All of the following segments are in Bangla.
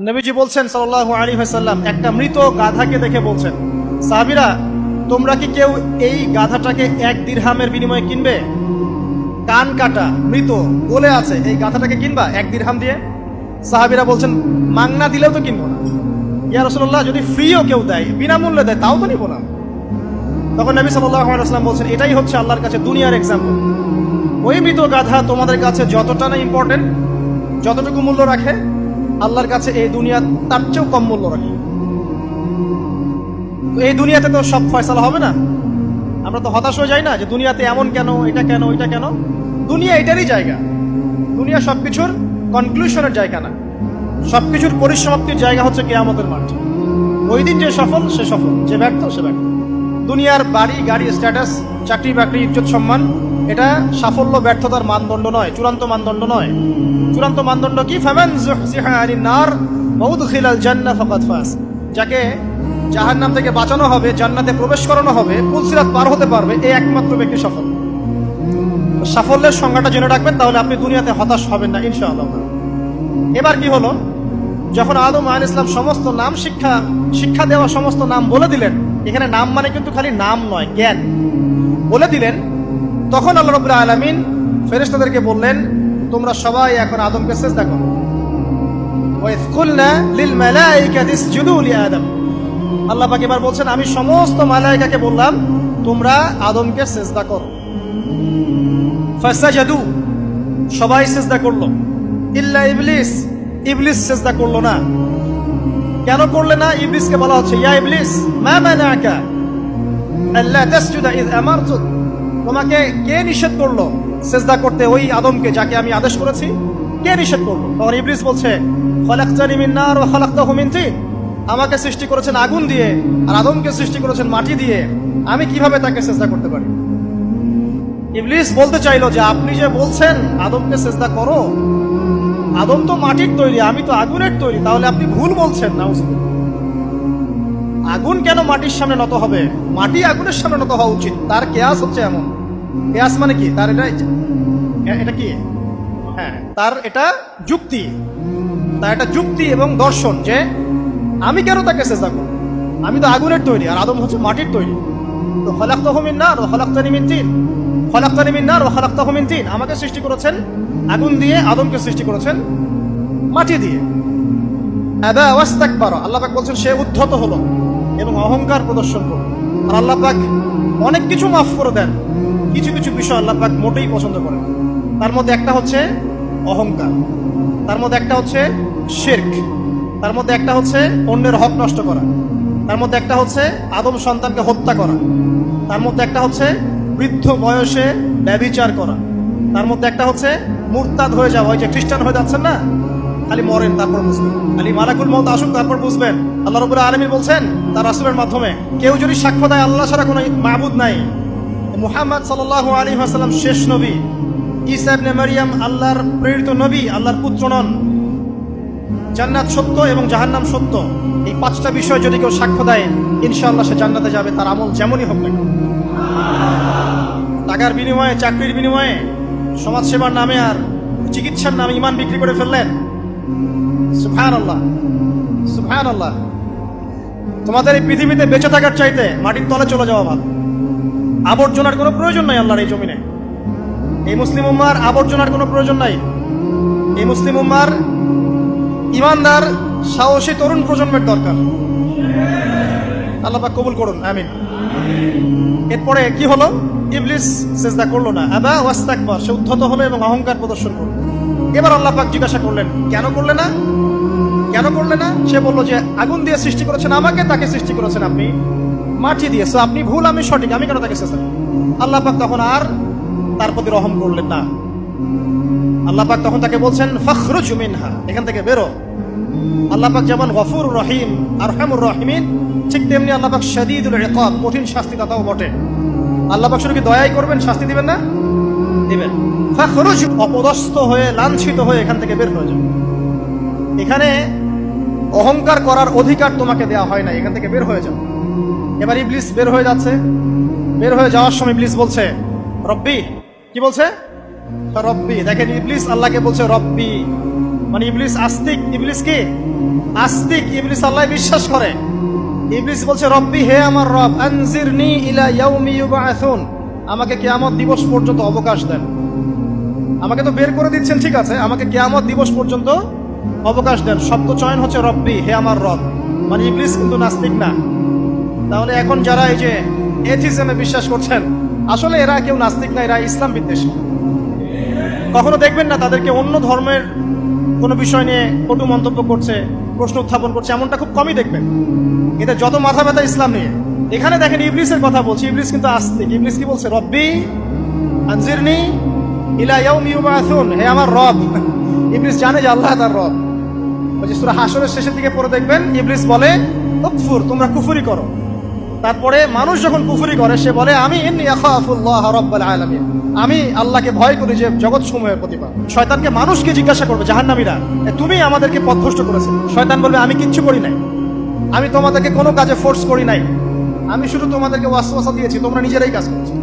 নবীজি বলছেন সাল্লাল্লাহু আলাইহি ওয়াসাল্লাম, একটা মৃত গাধাকে দেখে বলছেন, সাহাবীরা তোমরা কি কেউ এই গাধাটাকে 1 দিরহামের বিনিময়ে কিনবে? কান কাটা মৃত বলে আছে, এই গাধাটাকে কিনবা 1 দিরহাম দিয়ে? সাহাবীরা বলছেন, মাংনা দিলেও তো কিনবো না। ইয়া রাসূলুল্লাহ, যদি ফ্রিও কেউ দেয়, বিনামূল্যে দেয়, তাও তো নিব না। তখন নবী সাল্লাল্লাহু আলাইহি ওয়াসাল্লাম বলছেন, এটাই হচ্ছে আল্লাহর কাছে দুনিয়ার এক্সাম্পল। ওই মৃত গাধা তোমাদের কাছে যতটা না ইম্পর্টেন্ট, যতটুকু মূল্য রাখে, আল্লাহর কাছে এই দুনিয়া তার চেয়েও কম মূল্য রাখে। এই দুনিয়াতে তো সব ফয়সালা হবে না। আমরা তো হতাশ হয়ে যাই না যে দুনিয়াতে এমন কেন, এটা কেন, ওইটা কেন। দুনিয়া এটারই জায়গা। দুনিয়া সবকিছুর কনক্লুশনের জায়গা না, সবকিছুর পরিসমাপ্তির জায়গা হচ্ছে কিয়ামতের মাঠ। ওই দিন যে সফল সে সফল, যে ব্যর্থ সে ব্যর্থ। দুনিয়ার বাড়ি গাড়ি, স্ট্যাটাস, চাকরি বাকরি, ইজ্জত সম্মান, এটা সাফল্য ব্যর্থতার মানদণ্ড নয়, চূড়ান্ত মানদণ্ড নয়। চূড়ান্ত মানদণ্ড কি? ফামান যুহজিহা আনিন নার ওয়া উদখিলাল জান্নাহ ফাকাদ ফাজ। যাকে জাহান্নাম থেকে বাঁচানো হবে, জান্নাতে প্রবেশ করানো হবে, পুলসিরাত পার হতে পারবে, এই একমাত্র ব্যক্তি সফল। সাফল্যের সংজ্ঞাটা জেনে রাখবেন, তাহলে আপনি দুনিয়াতে হতাশ হবেন না ইনশাআল্লাহ। এবার কি হলো, যখন আদম আলাইহিস সালাম সমস্ত নাম শিক্ষা দেওয়া সমস্ত নাম বলে দিলেন, এখানে নাম মানে কিন্তু খালি নাম নয়, জ্ঞান বলে দিলেন, তখন আল্লাহ রাব্বুল আলামিন ফেরেশতাদেরকে বললেন, তোমরা সবাই এখন আদমকে সিজদা করো। ওয়া ইয কুলনা লিল মালাইকাতি ইসজুদু লি আদম। আল্লাহ পাক এবার বলছেন, আমি সমস্ত মালায়েকাকে বললাম তোমরা আদমকে সিজদা করো। ফাসাজাদু, সবাই সিজদা করলো, ইল্লা ইবলিস, ইবলিস সিজদা করলো না। কেন করলে না? ইবলিসকে বলা হচ্ছে, ইয়া ইবলিস মা মানাকা আল্লা তাসজুদা ইয আমারতুক। তোমাকে কে নিষেধ করলো সিজদা করতে ওই আদমকে যাকে আমি আদেশ করেছি? কে নিষেধ করলো? তখন ইবলিস বলছে, খলাকতানি মিন নার ওয়া খলাকতাহু মিন তিন। আমাকে সৃষ্টি করেছেন আগুন দিয়ে আর আদমকে সৃষ্টি করেছেন মাটি দিয়ে, আমি কিভাবে তাকে সিজদা করতে পারি? ইবলিস বলতে চাইলো যে আপনি যে বলছেন আদমকে সিজদা করো, আদম তো মাটির তৈরি, আমি তো আগুনের তৈরি, তাহলে আপনি ভুল বলছেন। নাউজুবিল্লাহ। আগুন কেন মাটির সামনে নত হবে? মাটি আগুনের সামনে নত হওয়া উচিত। তার কেয়াস হচ্ছে এমন। কেয়াস মানে কি? তার এটা কি? হ্যাঁ, তার এটা যুক্তি, তার এটা যুক্তি এবং দর্শন যে আমি কেন তাকে সিজদা করব? আমি তো আগুনের তৈরি আর আদম হচ্ছে মাটির তৈরি। তো খলাকতাহু মিন নার ওয়া খলাকতানি মিন তিন, খলাকতানি মিন নার ওয়া খলাকতাহু মিন তিন। আমাকে সৃষ্টি করেছেন আগুন দিয়ে, আদমকে সৃষ্টি করেছেন মাটি দিয়ে। আবা ওয়াস্তাকবারা, আল্লাহ পাক বলছেন সে উদ্ধত হলো এবং অহংকার প্রদর্শন করল। আর আল্লাহ পাক অনেক কিছু মাফ করে দেন, কিছু কিছু বিষয় আল্লাহ পাক মোটেই পছন্দ করেন। তার মধ্যে একটা হচ্ছে অহংকার, তার মধ্যে একটা হচ্ছে শিরক, তার মধ্যে একটা হচ্ছে অন্যের হক নষ্ট করা, তার মধ্যে একটা হচ্ছে আদম সন্তানকে হত্যা করা, তার মধ্যে একটা হচ্ছে বৃদ্ধ বয়সে ব্যভিচার করা, তার মধ্যে একটা হচ্ছে মুরতাদ হয়ে যাওয়া। ওই যে খ্রিস্টান হয়ে যাচ্ছেন না, খালি মরেন তারপর বুঝবেন, খালি মালাকুল মউত আসুক তারপর বুঝবেন। আল্লাহ রাব্বুল আলামিন বলছেন তার রাসূলের মাধ্যমে, কেউ যদি সাক্ষ্য দেয় আল্লাহ ছাড়া কোনো মাবুদ নাই, মুহাম্মদ সাল্লাল্লাহু আলাইহি ওয়াসাল্লাম শেষ নবী, ঈসা ইবনে মারইয়াম আল্লাহর প্রেরিত নবী, আল্লাহর পুত্র নন, জান্নাত সত্য এবং জাহান্নাম সত্য, এই 5টা বিষয় যদি কেউ সাক্ষ্য দেয়, ইনশাআল্লাহ সে জান্নাতে যাবে, তার আমল যেমনই হোক না। টাকার বিনিময়ে, চাকরির বিনিময়ে, সমাজ সেবার নামে আর চিকিৎসার নামে ঈমান বিক্রি করে ফেললেন। সুবহানাল্লাহ, সুবহানাল্লাহ। তোমাদের এই পৃথিবীতে বেঁচে থাকার চাইতে মাটির তলে চলে যাওয়া ভালো। আবর্জনার কোনো প্রয়োজন নাই আল্লাহর এই জমিনে। এই মুসলিম উম্মার আবর্জনার কোনো প্রয়োজন নাই। এই মুসলিম উম্মার ইমানদার সাহসী তরুণ প্রজন্মের দরকার। আল্লাহ পাক কবুল করুন, আমিন। এরপরে কি হলো? ইবলিস সিজদা করলো না, আবা ওয়াস্তাকবার, সে উদ্ধত হলো এবং অহংকার প্রদর্শন করলো। এবার আল্লাহ পাক জিজ্ঞাসা করলেন, কেন করলে না? কেন করলে না? সে বললো যে আগুন দিয়ে সৃষ্টি করেছেন আমাকে, তাকে সৃষ্টি করেছেন আপনি মাটি দিয়ে, সো আপনি ভুল, আমি সঠিক, আমি কেন তাকে সিজদা করব? আল্লাহ পাক তখন আর তার প্রতি রহম করলেন না। আল্লাহ পাক তখন তাকে বলছেন, ফাখরুজ মিনহা, এখান থেকে বেরো। আল্লাহ পাক যেমন গফুর রহিম, আরহামুর রহিমিন, ঠিক তেমনি আল্লাহ পাক শাদীদুল ইকাব, কঠিন শাস্তি দাতাও বটে। আল্লাহ পাক শুধু কি দয়াই করবেন, শাস্তি দিবেন না? দিবেন। ফাখরুজ, অপদস্থ হয়ে, লাঞ্ছিত হয়ে এখান থেকে বের হয়ে যাও। এখানে অহংকার করার অধিকার তোমাকে দেওয়া হয় না, এখান থেকে বের হয়ে যাও। এবার ইবলিস বের হয়ে যাচ্ছে। বের হয়ে যাওয়ার সময় ইবলিস বলছে রব্বি। কি বলছে? রব্বি। দেখেন, ইবলিস আল্লাহকে বলছে রব্বি। মানে ইবলিস আস্তিক। ইবলিস কি আস্তিক? ইবলিস আল্লাহ বিশ্বাস করে। ইবলিস বলছে রব্বি, হে আমার রব, আনজিরনি ইলা ইয়াউমি ইউবআসুন, আমাকে কিয়ামত দিবস পর্যন্ত অবকাশ দেন। আমাকে তো বের করে দিচ্ছেন, ঠিক আছে, আমাকে কিয়ামত দিবস পর্যন্ত অবকাশ দেন। শব্দ চয়ন হচ্ছে রব্বি, হে আমার রব। মানে ইবলিস কিন্তু নাস্তিক না। তাহলে এখন যারা এই যে এথিজমে বিশ্বাস করছেন, আসলে এরা কেউ নাস্তিক না, এরা ইসলাম বিদ্বেষী। কখনো দেখবেন না তাদেরকে অন্য ধর্মের কোনো বিষয় নিয়ে কটু মন্তব্য করছে, প্রশ্ন উত্থাপন করছে, এমনটা খুব কমই দেখবেন। এদের যত মাথা ব্যথা ইসলাম নিয়ে। এখানে দেখেন ইবলিসের কথা বলছি, ইবলিস কিন্তু আস্তিক। ইবলিস কি বলছে? রব্বি আনজিরনি ইলা ইয়াউমি ইউবআসুন, হে আমার রব। ইবলিস জানে যে আল্লাহ তার রব। ওই যে সূরা হাশরের শেষের দিকে পড়ে দেখবেন ইবলিস বলে উকফুর, তোমরা কুফরি করো। তারপরে মানুষ যখন কুফরি করে সে বলে আমি ইন্নী আখাফুল্লাহ রাব্বাল আলামিন, আমি আল্লাহকে ভয় করি যে জগৎ সমূহের প্রতিপালক। শয়তানকে মানুষকে জিজ্ঞাসা করবে জাহান্নামীরা, তুমি আমাদেরকে পথভ্রষ্ট করেছো। শয়তান বলবে আমি কিচ্ছু করি নাই, আমি তোমাদেরকে কোনো কাজে ফোর্স করি নাই, আমি শুধু তোমাদেরকে ওয়াসওয়াসা দিয়েছি, তোমরা নিজেরাই কাজ করছো।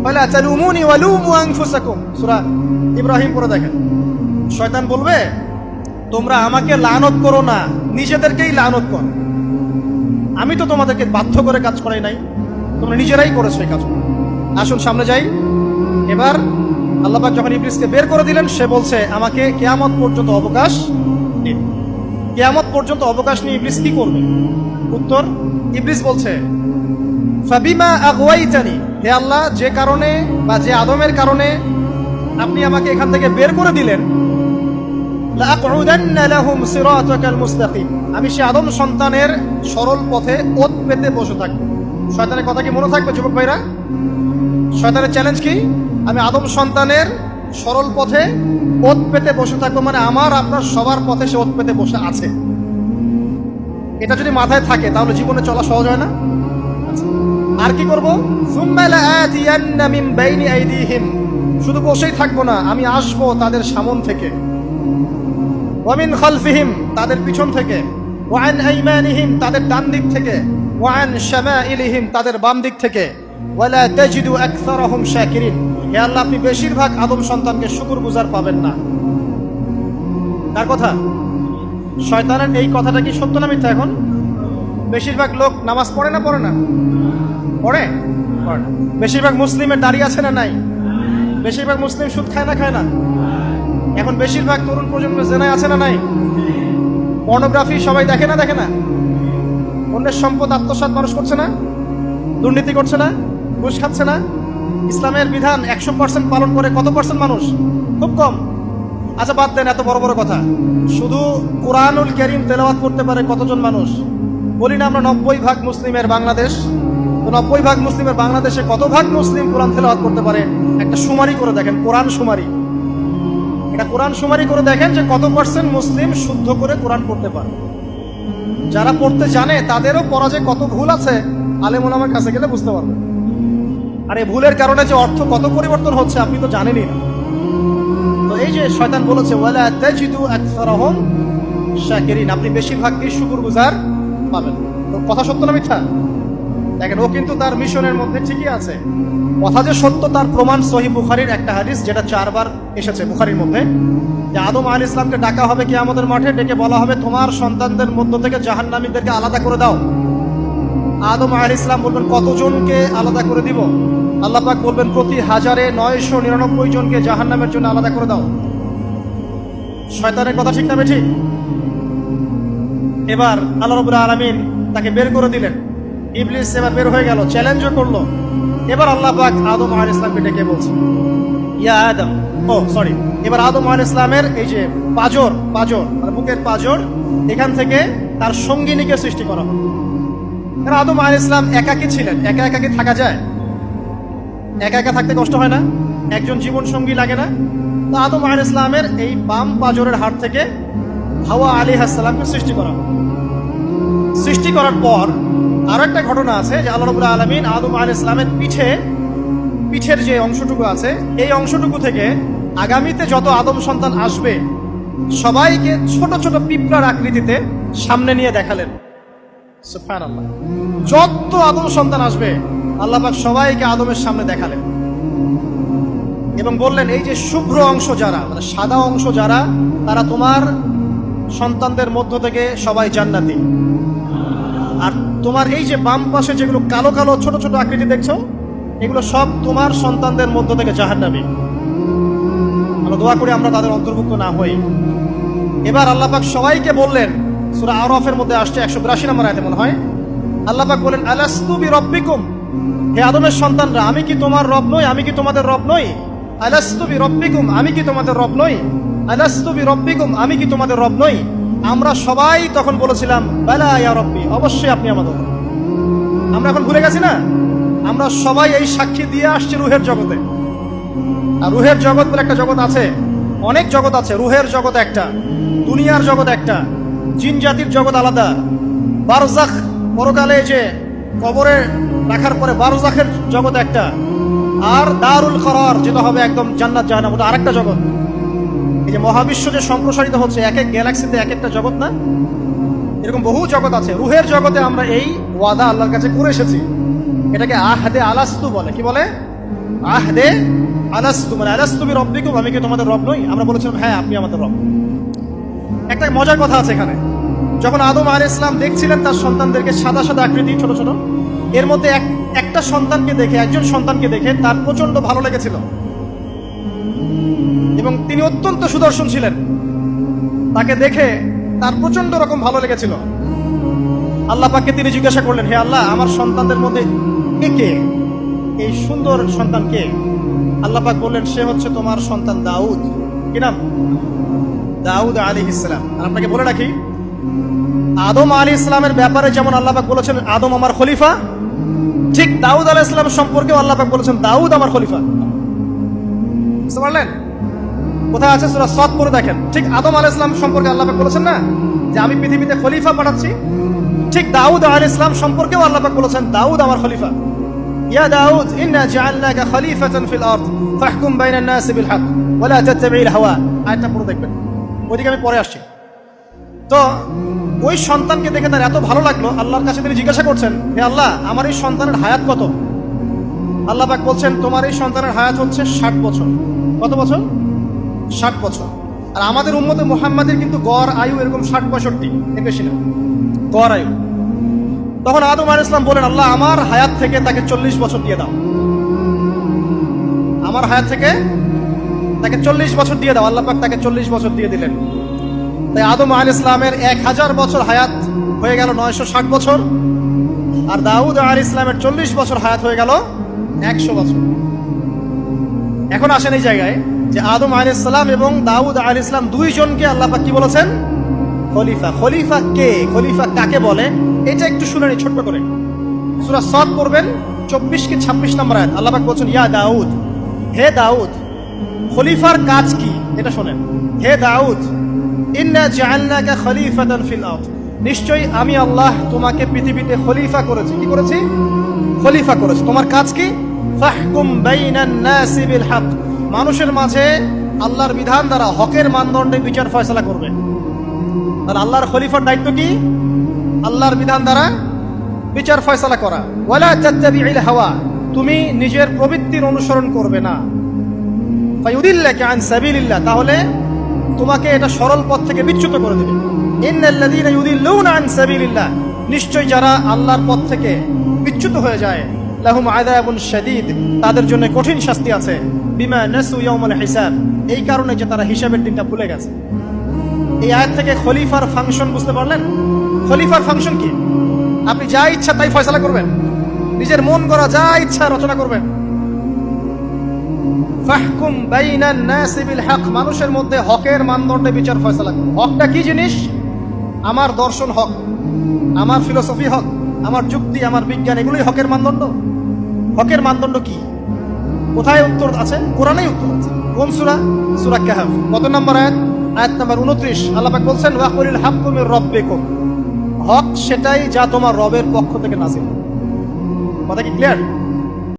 ফালা তালুমুনি ওয়ালুমু আনফুসাকুম, সূরা ইব্রাহিম পড়ে দেখেন। শয়তান বলবে তোমরা আমাকে লানত করো না, নিজেদেরকেই লানত করো, আমি তো তোমাদেরকে বাধ্য করে কাজ করাই নাই, তোমরা নিজেরাই করেছো এই কাজ। আসুন সামনে যাই। এবার আল্লাহ পাক যখন ইবলিসকে বের করে দিলেন, সে বলছে আমাকে কিয়ামত পর্যন্ত অবকাশ দিন। কিয়ামত পর্যন্ত অবকাশ নিয়ে ইবলিস কি করবে? উত্তর, ইবলিস বলছে ফাবিমা আগওয়াইতানি, হে আল্লাহ, যে কারণে বা যে আদমের কারণে আপনি আমাকে এখান থেকে বের করে দিলেন, লাআকউদান্না লাহুম সিরাতাকাল মুস্তাকিম, আমি সে আদম সন্তানের সরল পথে ওত পেতে বসে থাকবো। শয়তানের কথা কি মনে থাকবে যুবক ভাইরা? শয়তানের চ্যালেঞ্জ কি? আমি আদম সন্তানের সরল পথে ওত পেতে বসে থাকবো, মানে আমার আপনার সবার পথে সে ওত পেতে বসে আছে। এটা যদি মাথায় থাকে তাহলে জীবনে চলা সহজ হয় না? আর কি করবো? সুম্মা লাআতিয়ান্না মিন বাইনি আইদিহিম, শুধু বসেই থাকবো না, আমি আসবো তাদের সামন থেকে, ওয়া মিন খালফিহিম, তাদের পিছন থেকে, ওয়া আন আইমানিহিম, তাদের ডান দিক থেকে, ওয়া আন শামাইলিহিম, তাদের বাম দিক থেকে, ওয়ালা তাজিদু আকসারাহুম শাকিরিন, হে আল্লাহ, আপনি বেশিরভাগ আদম সন্তানকে শুকরগুজার পাবেন না। কার কথা? শয়তানের এই কথাটা কি সত্য না মিথ্যা? এখন বেশিরভাগ লোক নামাজ পড়ে না পড়ে না? পড়ে। বেশিরভাগ মুসলিমের দাড়ি আছে না নাই? বেশিরভাগ মুসলিম সুদ খায় না খায় না? এখন বেশিরভাগ তরুণ প্রজন্মের জেনায় আছে না নাই? পর্নোগ্রাফি সবাই দেখে না দেখে না? অন্যের সম্পদ আত্মসাৎ মানুষ করছে না? দুর্নীতি করছে না? ঘুষ খাচ্ছে না? ইসলামের বিধান 100% পালন করে কত পার্সেন্ট মানুষ? খুব কম। আচ্ছা বাদ দেন এত বড় বড় কথা, শুধু কোরআনুল কারীম তেলাওয়াত করতে পারে কতজন মানুষ? বলি না আমরা 90% মুসলিমের বাংলাদেশ, তো 90% মুসলিমের বাংলাদেশে কত ভাগ মুসলিম কোরআন তেলাওয়াত করতে পারে? একটা শুমারি করে দেখেন, কোরআন শুমারি। এটা কোরআন শুমারি করে দেখেন যে কত পার্সেন্ট মুসলিম শুদ্ধ করে কোরআন পড়তে পারে। যারা পড়তে জানে তাদেরও পড়া যে কত ভুল আছে, আলেম ওলামার কাছে গেলে বুঝতে পারবেন। আর এই ভুলের কারণে যে অর্থ কত পরিবর্তন হচ্ছে আপনি তো জানেনই না। তো এই যে শয়তান বলেছে ওয়ালা তাজিদু আকসারাহুম শাকিরিন, আপনি বেশিরভাগই শুকরগুজার পাবেন। তো কথা সত্য না মিথ্যা? দেখেন, ও কিন্তু তার মিশনের মধ্যে ঠিকই আছে। কথা যে সত্য তার প্রমাণ সহিহ বুখারীর একটা হাদিস, যেটা 4 বার এসেছে বুখারীর মধ্যে, যে আদম আলাইহিস সালামকে ডাকা হবে কিয়ামতের মাঠে, ডেকে বলা হবে তোমার সন্তানদের মধ্য থেকে জাহান্নামীদেরকে আলাদা করে দাও। আদম আলাইহিস সালাম বলবেন কতজনকে আলাদা করে দিব? আল্লাহ পাক বলবেন প্রতি 1099 জনকে জাহান্নামের জন্য আলাদা করে দাও। শয়তানের কথা ঠিক না বেঠিক? এবার আল্লাহ রাব্বুল আলামিন তাকে বের করে দিলেন। ইবলিস এবার বের হয়ে গেল, চ্যালেঞ্জও করলো। এবার আল্লাহ পাক আদম আলাইহিস সালামকে ডেকে বলছে ইয়া আদম, এবার আদম আলাইহিস সালামের এই যে পাঁজর মানে বুকের পাঁজর, এখান থেকে তার সঙ্গিনীকে সৃষ্টি করা হবে। কারণ আদম আলাইহিস সালাম একাকী ছিলেন, একা কি থাকা যায়? একা থাকতে কষ্ট হয় না? একজন জীবন সঙ্গী লাগে না? তো আদম আলাইহিস সালামের এই বাম পাঁজরের হাড় থেকে হাওয়া আলাইহিস সালামকে সৃষ্টি করা হবে। সৃষ্টি করার পর আরো একটা ঘটনা আছে যে আল্লাহ রাব্বুল আলামিন আদম আলাইহিস সালামের পিঠের যে অংশটুকু আছে, এই অংশটুকু থেকে আগামীতে যত আদম সন্তান আসবে সবাইকে ছোট ছোট পিঁপড়ার আকৃতিতে সামনে নিয়ে দেখালেন। সুবহানাল্লাহ, যত আদম সন্তান আসবে আল্লাহ পাক সবাইকে আদমের সামনে দেখালেন। এবং বললেন এই যে শুভ্র অংশ যারা, মানে সাদা অংশ যারা, তারা তোমার সন্তানদের মধ্য থেকে সবাই জান্নাতি। আর তোমার এই যে বাম পাশে যেগুলো কালো কালো ছোট ছোট আকৃতি দেখছো, এগুলো সব তোমার সন্তানদের মধ্য থেকে জাহান্নামী। আমরা দোয়া করি আমরা তাদের অন্তর্ভুক্ত না হই। এবার আল্লাহ পাক সবাইকে বললেন, সূরা আরাফের মধ্যে আসছে 182 নম্বর আয়াতে মনে হয়, আল্লাহ পাক বলেন আলাস্তু বিরব্বিকুম, হে আদমের সন্তানরা, আমি কি তোমার রব নই? আমি কি তোমাদের রব নই? আলাস্তু বিরব্বিকুম, আমি কি তোমাদের রব নই? আলাস্তু বিরব্বিকুম, আমি কি তোমাদের রব নই? আমরা সবাই তখন বলেছিলাম বালা ইয়া রব্বি, অবশ্যই আপনি আমাদের রব। আমরা এখন ভুলে গেছি না? আমরা সবাই এই সাক্ষী দিয়ে আসছি রুহের জগতে। আর রুহের জগৎ বলে একটা জগৎ আছে, অনেক জগৎ আছে। রুহের জগৎ একটা, দুনিয়ার জগৎ একটা, জিন জাতির জগৎ আলাদা, বারজাখ পরকালে যে কবরে রাখার পরে বারজাখের জগৎ একটা, আর দারুল করার যেটা হবে একদম জান্নাত জাহান্নাম, ওটা আরেকটা জগৎ। এই যে মহাবিশ্ব যে সম্প্রসারিত হচ্ছে, এক এক গ্যালাক্সিতে এক একটা জগৎ না, এরকম বহু জগৎ আছে। রুহের জগতে আমরা এই ওয়াদা আল্লাহর কাছে করে এসেছি। এটাকে আহদে আলাস্তু বলে। কি বলে? আহদে আলাস্তু, মানে আলাস্তু বিরব্বিকুম, আমি কি তোমাদের রব নই? আমরা বলেছিলাম হ্যাঁ আপনি আমাদের রব। একটা মজার কথা আছে এখানে, যখন আদম আলাইহিস সালাম দেখছিলেন তার সন্তানদেরকে সাদা সাদা আকৃতি ছোট ছোট, এর মধ্যে একটা সন্তানকে দেখে, একজন সন্তানকে দেখে তার প্রচন্ড ভালো লেগেছিল এবং তিনি অত্যন্ত সুদর্শন ছিলেন। তাকে দেখে তার প্রচন্ড রকম ভালো লেগেছিল। আল্লাহ পাককে তিনি জিজ্ঞাসা করলেন, হে আল্লাহ, আমার সন্তানদের মধ্যে কে, এই সুন্দর সন্তান কে? আল্লাহ পাক বললেন, সে হচ্ছে তোমার সন্তান দাউদ। কি নাম? দাউদ আলাইহিস সালাম। আর আপনাকে বলে রাখি, আদম আলাইহিস সালামের ব্যাপারে যেমন আল্লাহ পাক বলেছেন আদম আমার খলিফা, ঠিক দাউদ আলাইহিস সালাম সম্পর্কেও আল্লাহ পাক বলেছেন দাউদ আমার খলিফা। বুঝতে পারলেন? কোথায় আছে? সূরা সাদ পড়ে দেখেন। ঠিক আদম আলাইহিস সালাম সম্পর্কে আল্লাহ পাক বলেছেন না যে আমি পৃথিবীতে খলিফা পাঠাচ্ছি, ঠিক দাউদ আলাইহিস সালাম সম্পর্কেও আল্লাহ পাক বলেছেন দাউদ আমার খলিফা। ইয়া দাউদ ইন্না জাআলনাকা খলিফাতান ফিল আরদ ফাহকুম বাইনান নাসি বিল হক ওয়া লা তাত্তাবি'ল হাওয়া। আয়াতটা পড়ে দেখবেন, ওইদিকে আমি পরে আসছি। তো ওই সন্তানকে দেখে তার এত ভালো লাগলো, আল্লাহর কাছে তিনি জিজ্ঞাসা করছেন, হে আল্লাহ, আমার এই সন্তানের হায়াত কত? আল্লাহ পাক বলছেন, তোমার এই সন্তানের হায়াত হচ্ছে 60 বছর। কত বছর? 60 বছর। আর আমাদের উম্মতে মুহাম্মাদের কিন্তু গড় আয়ু এরকম 60-65, এর বেশি না গড় আয়ু। তখন আদম আলাইহিস সালাম বলেন, আল্লাহ, আমার হায়াত থেকে তাকে 40 বছর দিয়ে দাও। আমার হায়াত থেকে তাকে 40 বছর দিয়ে দাও। আল্লাহ পাক তাকে 40 বছর দিয়ে দিলেন। তাই আদম আলাইহিস সালামের 1000 বছর হায়াত হয়ে গেল 960 বছর, আর দাউদ আলাইহিস সালামের 40 বছর হায়াত হয়ে গেল 100 বছর। এখন আসেন এই জায়গায় যে আদম আলাইহিস সালাম এবং দাউদ আলাইহিস সালাম দুইজনকে আল্লাহ পাক কি বলেছেন? খলিফা। খলিফা কে? খলিফা কাকে বলে? এটা একটু শুনে নি ছোট্ট করে। সূরা সাদ পড়বেন 24 কি 26 নম্বর আয়াত। আল্লাহ পাক বলছেন, ইয়া দাউদ, হে দাউদ, খলিফার কাজ কি এটা শোনেন। হে দাউদ, ইন্না জাআলনাকা খলিফাতান ফিল আরদ, নিশ্চয়ই আমি আল্লাহ তোমাকে পৃথিবীতে খলিফা করেছি। কি করেছি? খলিফা করেছি। তোমার কাজ কি? ফাহকুম বাইনান নাসি বিল হক, মানুষের মাঝে আল্লাহর বিধান দ্বারা হকের মানদণ্ডে বিচার ফয়সালা করবে। আর আল্লাহর খলিফার দায়িত্ব কি? আল্লাহর বিধান দ্বারা বিচার ফয়সালা করা। ওয়ালা তাত্তাবি'ল হাওয়া, তুমি নিজের প্রবৃত্তির অনুসরণ করবে না। ফায়ুদিল্লাকা আন সাবিলিল্লাহ, তাহলে তোমাকে এটা সরল পথ থেকে বিচ্যুত করে দেবে। ইন্নাল্লাযীনা ইউদিল্লুনা আন সাবিলিল্লাহ, নিশ্চয় যারা আল্লাহর পথ থেকে বিচ্যুত হয়ে যায়, লাহুম আযাবুন শাদীদ, তাদের জন্য কঠিন শাস্তি আছে। বিমা নাসু ইয়াউমাল হিসাব, এই কারণে যে তারা হিসাবের দিনটা ভুলে গেছে। এই আয়াত থেকে খলিফার ফাংশন বুঝতে পারলেন? খলিফার ফাংশন কি? আপনি যা ইচ্ছা তাই ফয়সালা করবেন, নিজের মন গড়া যা ইচ্ছা রচনা করবেন। ফাহকুম বাইনান নাসি বিল হক, মানুষের মধ্যে হকের মানদণ্ডে বিচার ফয়সালা করুন। হকটা কি জিনিস? আমার দর্শন হক, আমার ফিলোসফি হক, আমার যুক্তি, আমার বিজ্ঞান, এগুলোই হকের মানদণ্ড। হকের মানদণ্ড কি? কোথায় উত্তর আছে? কোরআনেই উত্তর আছে। কোন সূরা? সূরা কাহফ। কত নম্বর আয়াত? আয়াত নাম্বার 29। আল্লাহ পাক বলছেন, ওয়াকুলিল হাক্কু মির রাব্বিকুম, হক সেটাই যা তোমার রবের পক্ষ থেকে নাযিল। কথা কি ক্লিয়ার?